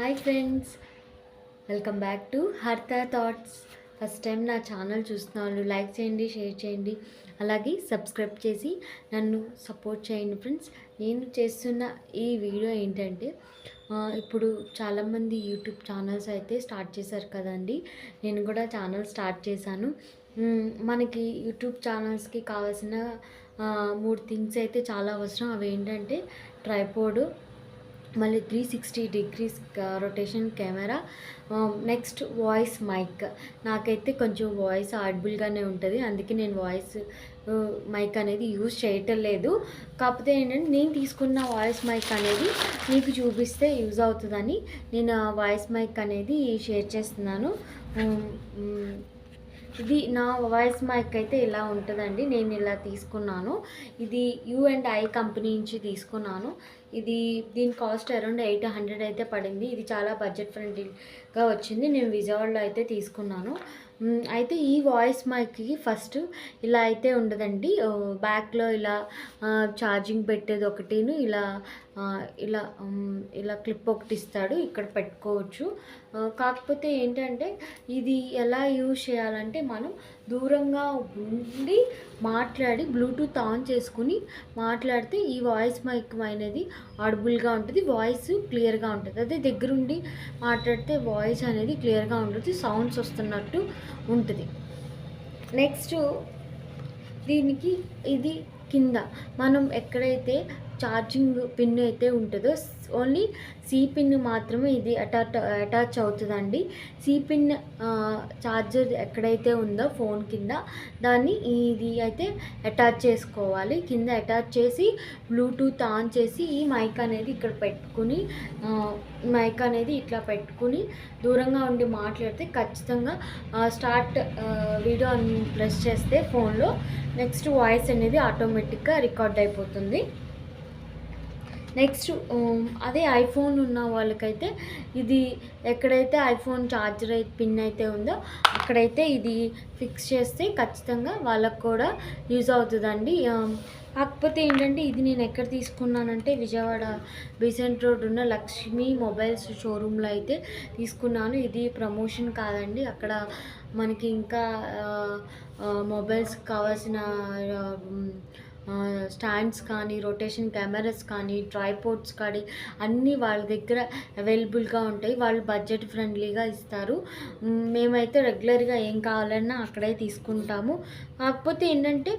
Hi friends, welcome back to హర్త thoughts. First time నా channel చూస్తున్న వాళ్ళు లైక్ చేయండి, షేర్ చేయండి, అలాగే సబ్స్క్రైబ్ చేసి నన్ను సపోర్ట్ చేయండి ఫ్రెండ్స్. నేను చేస్తున్న ఈ వీడియో ఏంటంటే ఇప్పుడు చాలామంది యూట్యూబ్ ఛానల్స్ అయితే స్టార్ట్ చేశారు కదండి. నేను కూడా ఛానల్ స్టార్ట్ చేశాను. మనకి యూట్యూబ్ ఛానల్స్కి కావాల్సిన 3 థింగ్స్ అయితే చాలా అవసరం. అవి ఏంటంటే ట్రైపోడ్, మళ్ళీ 360 degrees rotation camera, next voice mic. నాకైతే కొంచెం వాయిస్ ఆడిబుల్గానే ఉంటుంది, అందుకే నేను వాయిస్ మైక్ అనేది యూజ్ చేయటం లేదు. కాకపోతే ఏంటంటే నేను తీసుకున్న వాయిస్ మైక్ అనేది మీకు చూపిస్తే యూజ్ అవుతుందని నేను ఆ వాయిస్ మైక్ అనేది షేర్ చేస్తున్నాను. ఇది నా వాయిస్ మైక్ అయితే ఇలా ఉంటుందండి. నేను ఇలా తీసుకున్నాను. ఇది U&I కంపెనీ నుంచి తీసుకున్నాను. దీని కాస్ట్ అరౌండ్ 800 అయితే పడింది. ఇది చాలా బడ్జెట్ ఫ్రెండ్లీగా వచ్చింది. నేను విజయవాడలో అయితే తీసుకున్నాను. అయితే ఈ వాయిస్ మైక్కి ఫస్ట్ ఇలా అయితే ఉండదండి. బ్యాక్లో ఇలా ఛార్జింగ్ పెట్టేది ఒకటిను, ఇలా ఇలా ఇలా క్లిప్ ఒకటి ఇస్తాడు, ఇక్కడ పెట్టుకోవచ్చు. కాకపోతే ఏంటంటే ఇది ఎలా యూజ్ చేయాలంటే మనం దూరంగా ఉండి మాట్లాడి బ్లూటూత్ ఆన్ చేసుకుని మాట్లాడితే ఈ వాయిస్ మైక్ అనేది ఆడిబుల్గా ఉంటుంది, వాయిస్ క్లియర్గా ఉంటుంది. అదే దగ్గరుండి మాట్లాడితే వాయిస్ అనేది క్లియర్గా ఉంటుంది, సౌండ్స్ వస్తున్నట్టు ఉంటుంది. నెక్స్ట్ దీనికి ఇది కింద మనం ఎక్కడైతే ఛార్జింగ్ పిన్ అయితే ఉంటుందో ఓన్లీ సి పిన్ మాత్రమే ఇది అటాచ్ అవుతుందండి. సి పిన్ ఛార్జర్ ఎక్కడైతే ఉందో ఫోన్ కింద దాన్ని ఇది అయితే అటాచ్ చేసుకోవాలి. కింద అటాచ్ చేసి బ్లూటూత్ ఆన్ చేసి ఈ మైక్ అనేది ఇక్కడ పెట్టుకుని మైక్ అనేది ఇట్లా పెట్టుకుని దూరంగా ఉండి మాట్లాడితే ఖచ్చితంగా స్టార్ట్ వీడియో అని ప్రెస్ చేస్తే ఫోన్లో నెక్స్ట్ వాయిస్ అనేది ఆటోమేటిక్గా రికార్డ్ అయిపోతుంది. నెక్స్ట్ అదే ఐఫోన్ ఉన్న వాళ్ళకైతే ఇది ఎక్కడైతే ఐఫోన్ ఛార్జర్ పిన్ అయితే ఉందో అక్కడైతే ఇది ఫిక్స్ చేస్తే ఖచ్చితంగా వాళ్ళకు కూడా యూజ్ అవుతుందండి. కాకపోతే ఏంటంటే ఇది నేను ఎక్కడ తీసుకున్నానంటే విజయవాడ బీసెంట్ రోడ్ ఉన్న లక్ష్మీ మొబైల్స్ షోరూంలో అయితే తీసుకున్నాను. ఇది ప్రమోషన్ కాదండి, అక్కడ మనకి ఇంకా మొబైల్స్ కావాల్సిన స్టాండ్స్ కానీ, రొటేషన్ కెమెరాస్ కానీ, ట్రైపోడ్స్ కానీ అన్నీ వాళ్ళ దగ్గర అవైలబుల్గా ఉంటాయి. వాళ్ళు బడ్జెట్ ఫ్రెండ్లీగా ఇస్తారు. మేమైతే రెగ్యులర్గా ఏం కావాలన్నా అక్కడే తీసుకుంటాము. కాకపోతే ఏంటంటే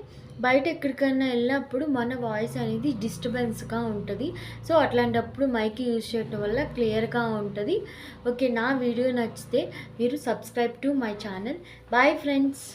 బయట ఎక్కడికైనా వెళ్ళినప్పుడు మన వాయిస్ అనేది డిస్టర్బెన్స్గా ఉంటుంది. సో అట్లాంటప్పుడు మైక్ యూజ్ చేయడం వల్ల క్లియర్గా ఉంటుంది. ఓకే, నా వీడియో నచ్చితే మీరు subscribe to my channel. Bye friends.